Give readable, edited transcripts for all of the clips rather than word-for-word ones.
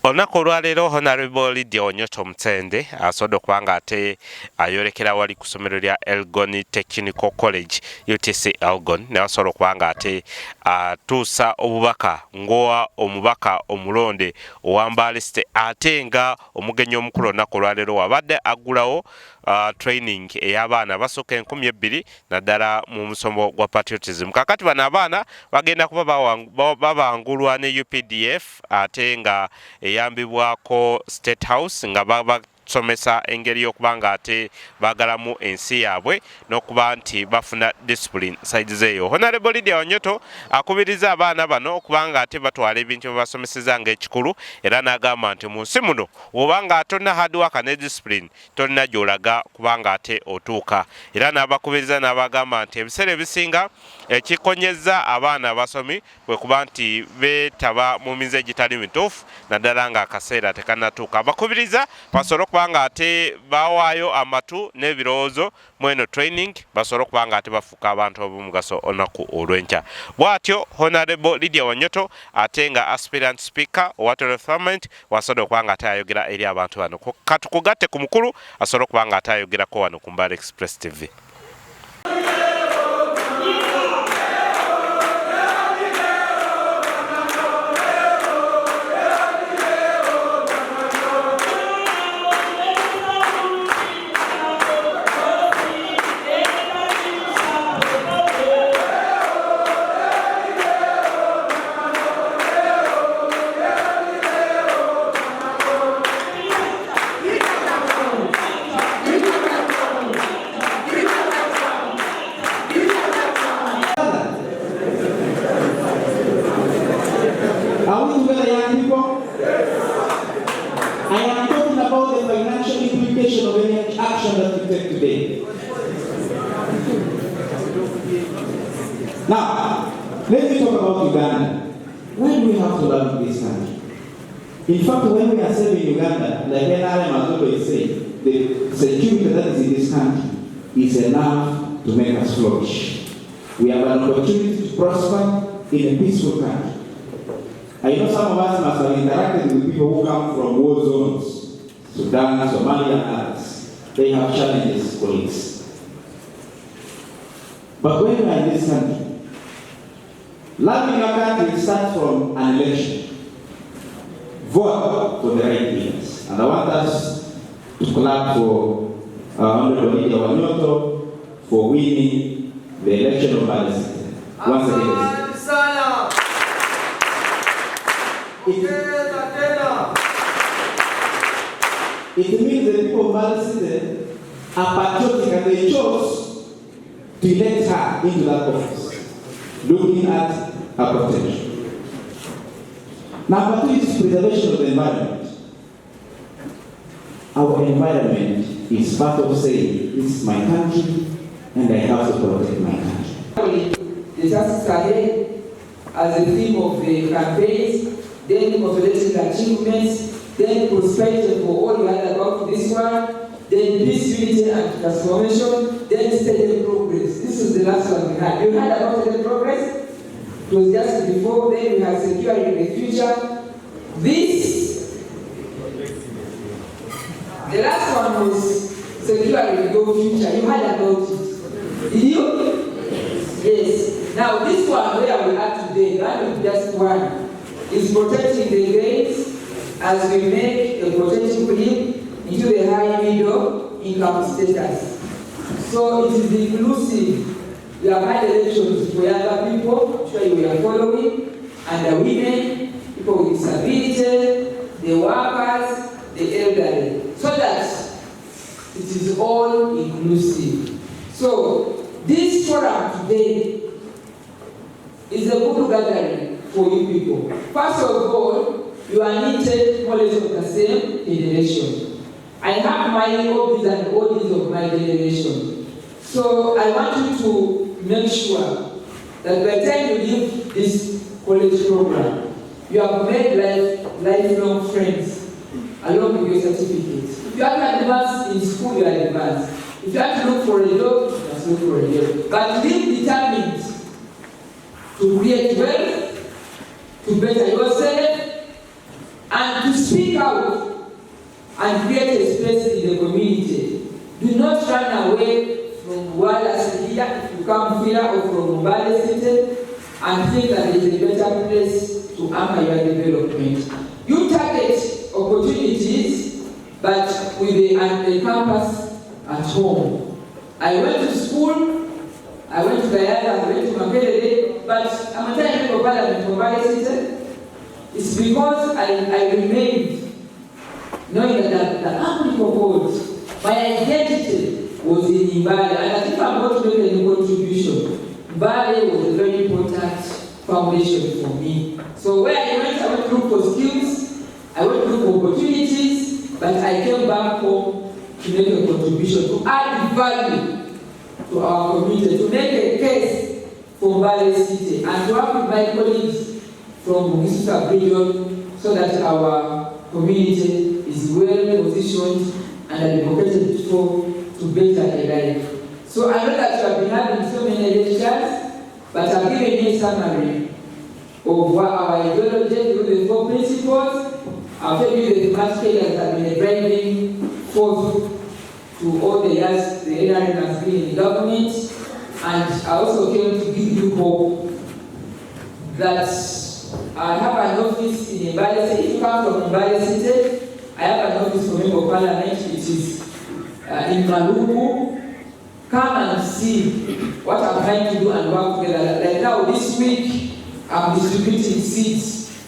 Olunaku olwaleero Hon.Lydia Wanyoto Mutende asobodde okuba nga ate ayolekera wali ku ssomero lya Elgon Technical College UTC Elgon naye asobola okuba nga ate atuusa obubaka ng'owa omubaka omulonde ow'Ambalisite ate nga omugenyi omukulu olunaku olwaleero wabadde aggulawo training ey'abaana basooka 2,000 naddala mu musomo gwa patriotism. Kakati bano abaana bagenda kuba babangulwa ne UPDF ate nga eyambibwako State House nga basomesa engeri y'okuba nga ate bagalamu ensi yaabwe n'okuba nti bafuna discipline sides eyo. Hon.Lydia Wanyoto akubiriza abaana bano okuba nga ate batwala ebintu bye basomeseza ng'ekikulu era n'agamba nti mu nsi muno oba nga tolina hard work ne discipline tolina gy'olaga kuba nga ate otuuka. Era n'abakubiriza n'abagamba nti ebiseera ebisinga ekikonyezza abaana abasomi bwe kuba nti beetaba mu mize egitali mituufu naddala nga akaseera tekannatuuka. Abakubiriza basobole okuba nga ate bawaayo amatu n'ebirowoozo mu eno training basobole okuba nga ate bafuuka abantu ab'omugaso olunaku olw'enkya. Bw'atyo Hon.Lydia Wanyoto ate nga aspirant speaker owa Parliament wasobodde okuba nga ate ayogera eri abantu bano. Katukugatte ku mukulu asobole okuba nga ate ayogerako wano ku Mbale Express TV. Are we together, young people? I am talking about the financial implication of any action that we take today. Now, let me talk about Uganda. Why do we have to love this country? In fact, when we are saving Uganda, like NRM has always said, the security that is in this country is enough to make us flourish. We have an opportunity to prosper in a peaceful country. I know some of us must have interacted with people who come from war zones, Sudan, Somalia, and others. They have challenges, colleagues. But when we are in this country, loving our country starts from an election. Vote for the right leaders. And I want us to clap for Hon.Lydia Wanyoto for winning the election of Palestine. Once again. It means the people of Palestine are patriotic and they chose to elect her into that office, looking at her potential. Number 2 is preservation of the environment. Our environment is part of saying, this is my country and I have to protect my country. The tasks ahead as a theme of the campaigns, then consolidating achievements, then prosperity for all you had about this one, then peace, unity, and transformation, then steady progress. This is the last one we had. You heard about the progress? It was just before, then we have securing the future. This, the last one was securing your future. You heard about it. Did you? Yes. Now this one where we are today, that is just one, is protecting the grains as we make a protective leap into the high middle income status. So it is inclusive. We have had elections for younger people, sure we are following, and the women, people with disability, the workers, the elderly, so that it is all inclusive. So this forum today is a good gathering for you people. First of all, you are needed knowledge of the same generation. I have my hobbies and hobbies of my generation. So I want you to make sure that by the time you leave this college program, you have made lifelong friends along with your certificates. If you have to advance in school, you are advanced. If you have to look for a job, you must look for a job. But be determined to create wealth, to better yourself, and to speak out and create a space in the community. Do not run away from Wallacea here if you come here or from Mbale City and think that there is a better place to anchor your development. You target opportunities, but with a campus at home. I went to school, I went to Guyana, I went to Makerere, but I'm a time member of Parliament for Mbale City. It's because I remained knowing that the African code, my identity was in Mbale, and if I'm going to make any contribution, Mbale was a very important foundation for me. So where I went to look for skills, I went to look for opportunities, but I came back home to make a contribution, to add value to our community, to make a case for Mbale City, and to work with my colleagues from Mugisuka region so that our community is well positioned and advocated for to better a life. So I know that you have been having so many lectures, but I've given you a summary of what our ideology through the 4 principles. I'll tell you the thematic areas that have been a driving force to all the years the NRM has been in government, and I also came to give you hope that I have an office in Mbale City. If you come from Mbale City, I have an office for Member of Parliament, which is in Maluku. Come and see what I'm trying to do and work together. Like now, this week, I'm distributing seeds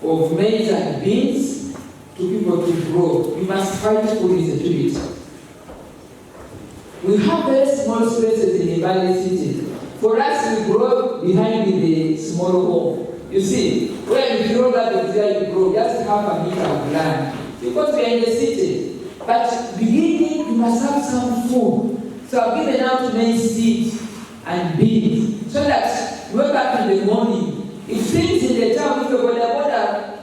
of maize and beans to people to grow. We must fight food insecurity. We have very small spaces in Mbale City. For us, we grow behind the small home. You see, when you grow that there, you grow just half a meter of land. Because we are in the city. But beginning, you must have some food. So I've given out many seeds and beans so that you wake up in the morning. If things in the town, if the border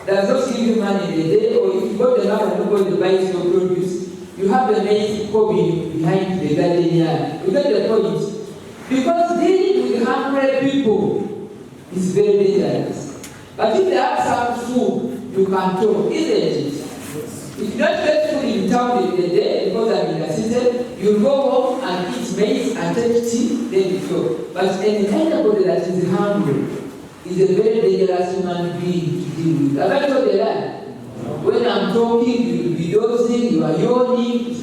does not give you money in the day, or if you go to the house and nobody buys your produce, you have the maize hobby behind the garden yard. You get the point? Because dealing with hungry people is very dangerous. But if they have some food, you can talk, isn't it? If you don't get food in town in the day, because I'm in the city, you go home and eat maize and take tea, then you go. But anybody that is hungry is a very dangerous human being to deal with. Have I told you that? When I'm talking, you will be dozing, you are yawning.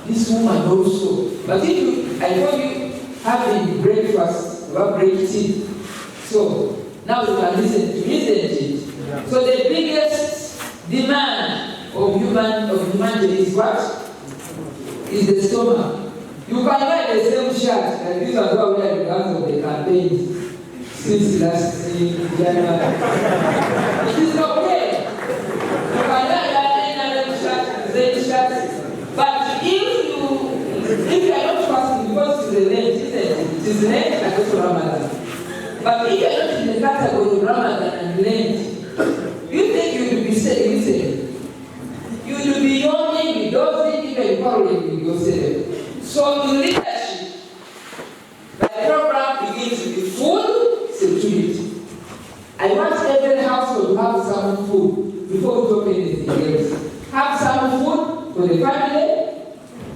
This woman also. But if you, I told you, having breakfast, you have great tea. So, now you can listen to me, isn't it? Yeah. So the biggest demand of humanity is what? Is the stomach. You can wear the same shirt, like this was what we had because of the campaign since last January. It is okay. You can wear that shirt, the same shirt. But if you are not fasting, because it is Lent, isn't it? It is Lent and also Ramadan. But if you are not in the category of Ramadan and Lent, you think you will be saved. You will be yawning, be dozing, even quarreling with yourself. So in leadership, the program begins with food security. I want every household to have some food before we talk anything else. Have some food for the family,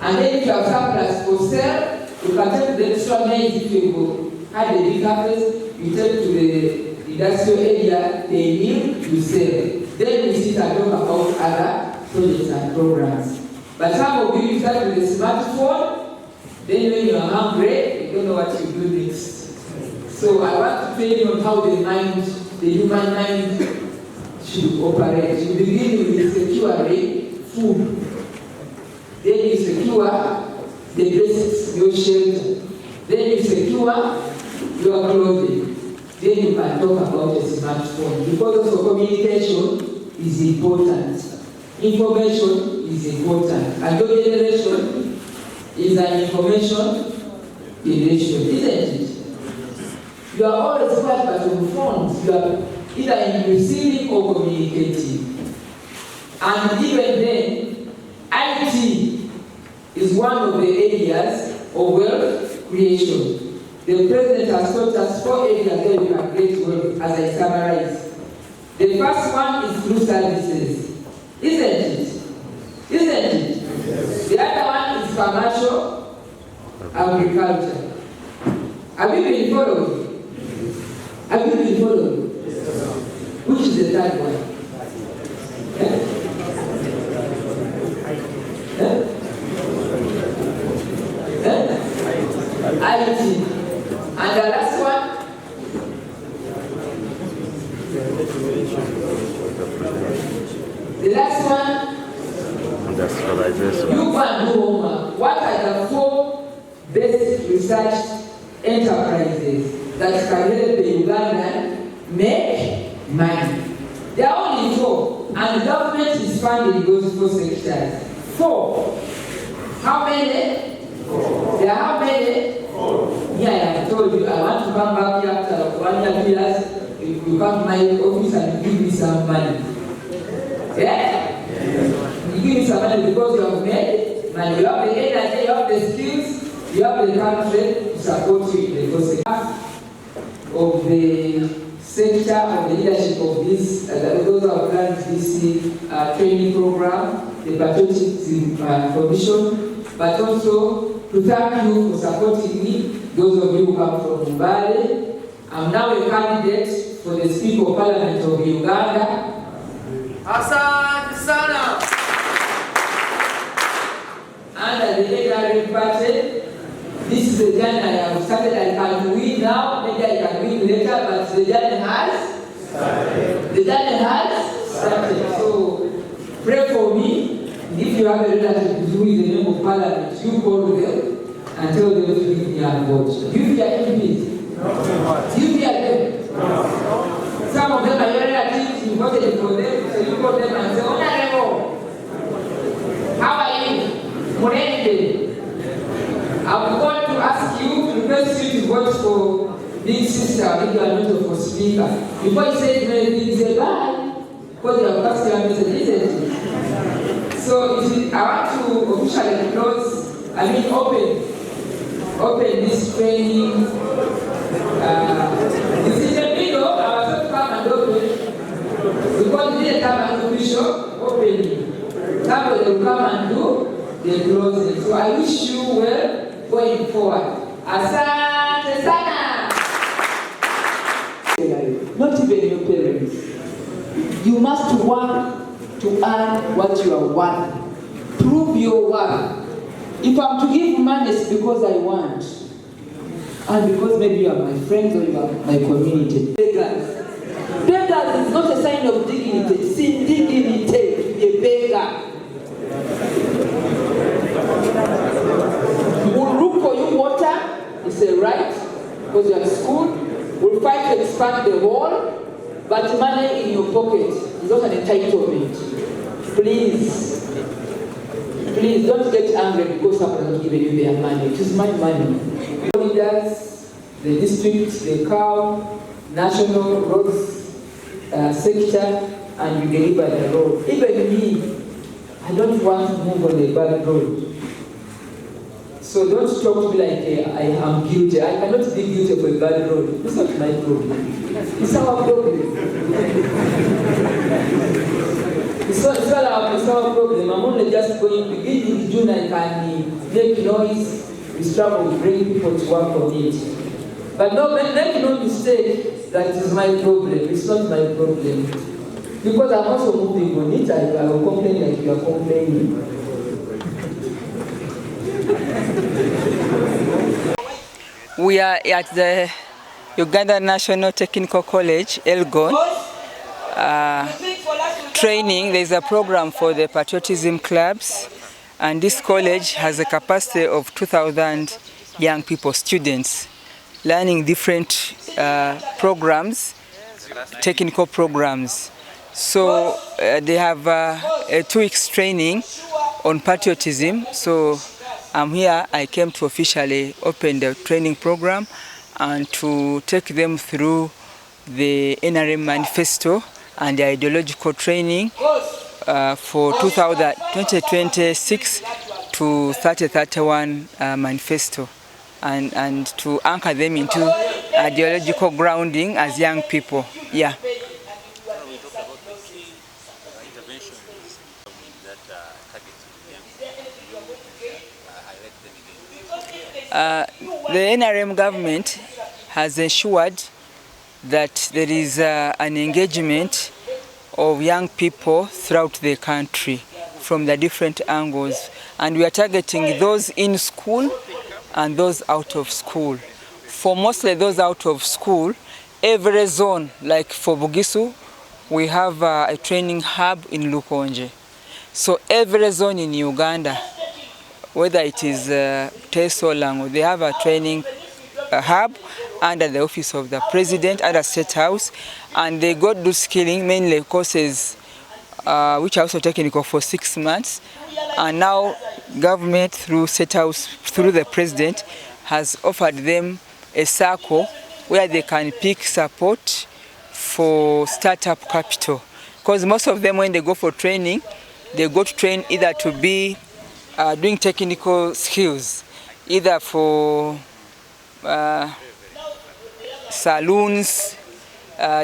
and then if you have surplus for sale, you can take the extra maize if you go. Have the big harvest, you take to the industrial area, they meal, you sell. Then we sit and talk about other projects and programs. But some of you start with a smartphone, then when you are hungry, you don't know what you do next. So I want to tell you on how the human mind should operate. You begin with securing food. Then you secure the basics, your shelter. Then you secure your clothing. Then you can talk about a smartphone. Because also communication is important. Information is important. And your generation is an information generation, isn't it? You are always part of your phones. You are either in receiving or communicating. And even then, IT is one of the areas of wealth creation. The President has taught us 4 areas where we can create wealth, as I summarize. The first one is through services, isn't it? Isn't it? Yes. The other one is commercial agriculture. Have you been following? Have you been following? Yes. Which is the third one? Yeah? Yeah? Yeah? IT. And the last one? The last one? Industrialization. You can do homework. What are the 4 basic research enterprises that can help the Ugandan make money? There are only 4, and the government is funding those 4 sectors. 4. How many? 4. There are how many? 4. Yeah, I have told you, I want to come back here after 1 year, 2 years. You come to my office and give me some money. Yeah? You give me some money because you have made money. You have the energy, you have the skills, you have the country to support you in the process of the sector, of the leadership of this, those who have planned this training program, the patriotism commission, but also to thank you for supporting me, those of you who come from Mbale. I'm now a candidate for the Speaker of Parliament of Uganda. Asante sana. Under the NRM party, this is the journey I have started. I can win now, maybe I can win later, but the journey has started. The journey has started. So pray for me. If you have a relative who is the name of Parliament, you call them and tell them to give me a vote. Do you fear MPs? Do you fear them? Some of them are your relatives, you voted for them, so you call them and say, Honorable, how are you? Morende. I'm going to ask you, to request you to vote for Big Sister, if you are not for Speaker. Before he says many things, say bye, because you have passed your message, isn't it? So I want to officially close, open this training. It's in the middle, I was not come and open. Because we didn't come and official opening. Somebody will come and do the closing. So I wish you well going forward. Asante sana! Not even your parents. You must work to earn what you are worth. Prove your worth. If I'm to give money, it's because I want. And because maybe you are my friends or you are my community. Beggars. Beggars is not a sign of dignity. It's indignity to be a beggar. We'll look for you water. It's a right. Because you are at school. We'll fight to expand the wall. But money in your pocket is not an entitlement. Please. Please don't get angry because someone has not given you their money. It is my money. Leaders, the district, the COW, national roads sector, and you deliver the road. Even me, I don't want to move on a bad road. So don't talk to me like I am guilty. I cannot be guilty of a bad road. It's not my problem. It's our problem. It's not our problem. I'm only just going to begin in June. I can make noise. We struggle to bring people to work on it. But no, make no mistake, that is my problem. It's not my problem. Because I'm also moving on it, I will complain like you are complaining. We are at the Uganda National Technical College, Elgon, training. There is a program for the patriotism clubs. And this college has a capacity of 2,000 young people, students, learning different programs, technical programs. So they have a 2 weeks training on patriotism. So I'm here, I came to officially open the training program and to take them through the NRM manifesto and the ideological training for 2026 to 3031 manifesto, and to anchor them into ideological grounding as young people. Yeah. The NRM government has ensured that there is an engagement of young people throughout the country from the different angles, and we are targeting those in school and those out of school. For mostly those out of school, every zone, like for Bugisu, we have a training hub in Lukonje. So every zone in Uganda, whether it is Teso or Lango, they have a training hub under the office of the president at a state house, and they go do skilling, mainly courses which are also technical for 6 months. And now government through state house, through the president, has offered them a circle where they can pick support for startup capital. Because most of them, when they go for training, they go to train either to be doing technical skills, either for saloons,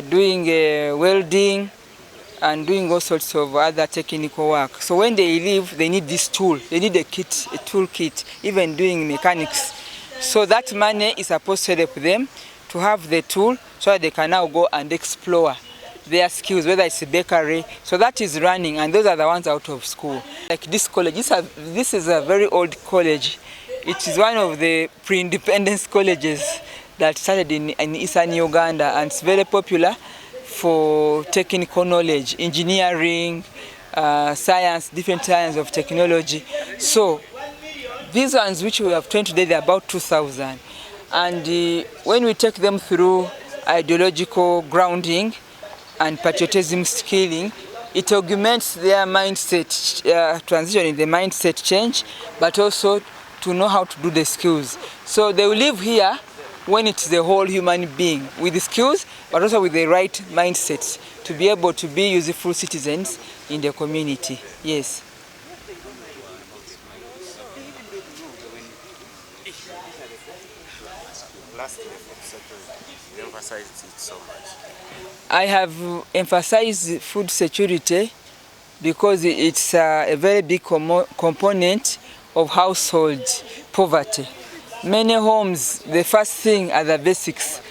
doing welding, and doing all sorts of other technical work. So when they leave, they need this tool. They need a kit, a tool kit, even doing mechanics. So that money is supposed to help them to have the tool so that they can now go and explore their skills, whether it's a bakery. So that is running, and those are the ones out of school. Like this college, this is a very old college. It is one of the pre-independence colleges that started in Eastern Uganda, and it's very popular for technical knowledge, engineering, science, different kinds of technology. So these ones which we have trained today, they're about 2,000. And when we take them through ideological grounding and patriotism skilling, it augments their mindset, transition in the mindset change, but also to know how to do the skills. So they will live here when it's the whole human being with the skills, but also with the right mindsets to be able to be useful citizens in the community. Yes. I have emphasized food security because it's a very big component of household poverty. Many homes, the first thing are the basics.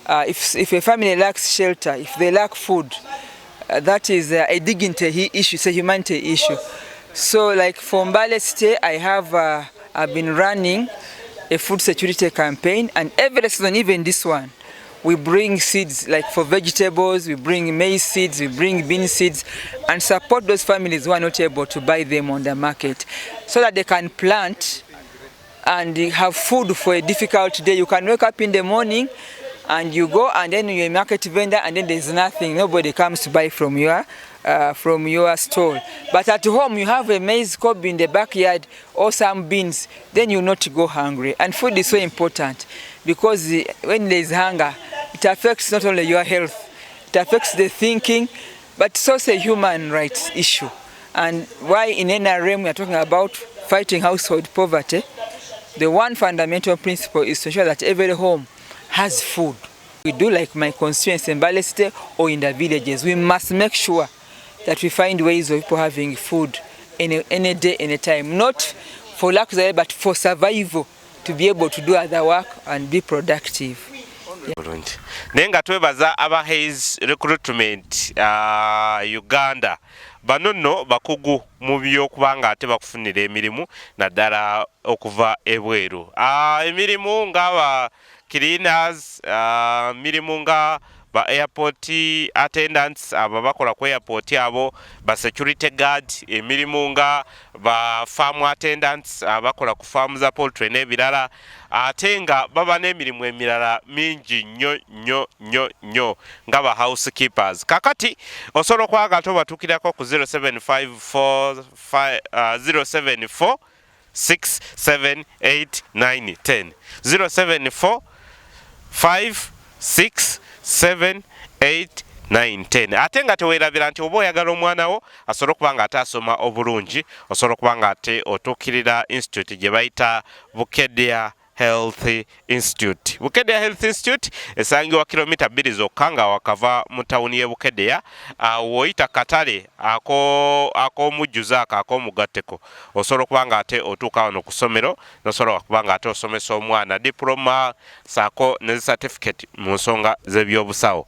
If a family lacks shelter, if they lack food, that is a dignity issue, it's a humanity issue. So like for Mbale State, I've been running a food security campaign, and every season, even this one, we bring seeds, like for vegetables, we bring maize seeds, we bring bean seeds, and support those families who are not able to buy them on the market, so that they can plant and have food for a difficult day. You can wake up in the morning and you go, and then you're a market vendor, and then there's nothing. Nobody comes to buy from your stall. But at home, you have a maize cob in the backyard or some beans, then you'll not go hungry. And food is so important because when there's hunger, it affects not only your health, it affects the thinking, but it's also a human rights issue. And why in NRM we are talking about fighting household poverty, the one fundamental principle is to ensure that every home has food. We do like my constituency in Mbale State or in the villages. We must make sure that we find ways of people having food any day, any time. Not for luxury, but for survival, to be able to do other work and be productive. Nenga twebaza aba Hayes recruitment Uganda banono bakugu mu byokubanga ate bakufunira emirimu naddala okuva ebweru. Emirimu ng'aba cleaners, emirimu nga ba airport attendants, aba bakola ku airport abo, ba security guard, emirimu nga ba farm attendants, abakola ku farm za poultry n'ebirala, ate nga baba n'emirimu emirala mingi nnyo nga ba housekeepers. Kakati osobola okwagala tobatukirako ku 074 6 7 8 9 10 074 5 6 7 8 9 10. Ate nga teweerabira nti oba oyagala omwana wo asobola okuba nga ate asoma obulungi, osobola okuba nga ate otuukirira institute gye bayita Bukedya Health Institute. Bukedea Health Institute esangibwa kilomita 2 zokka nga wakava mu tawuni y'e Bukedea. Woyita katale ak'omujjuzo ak'omugatteko osobola okuba nga ate otuuka wano ku ssomero n'osobola okuba nga ate osomesa omwana diploma saako ne certificate mu nsonga z'ebyobusawo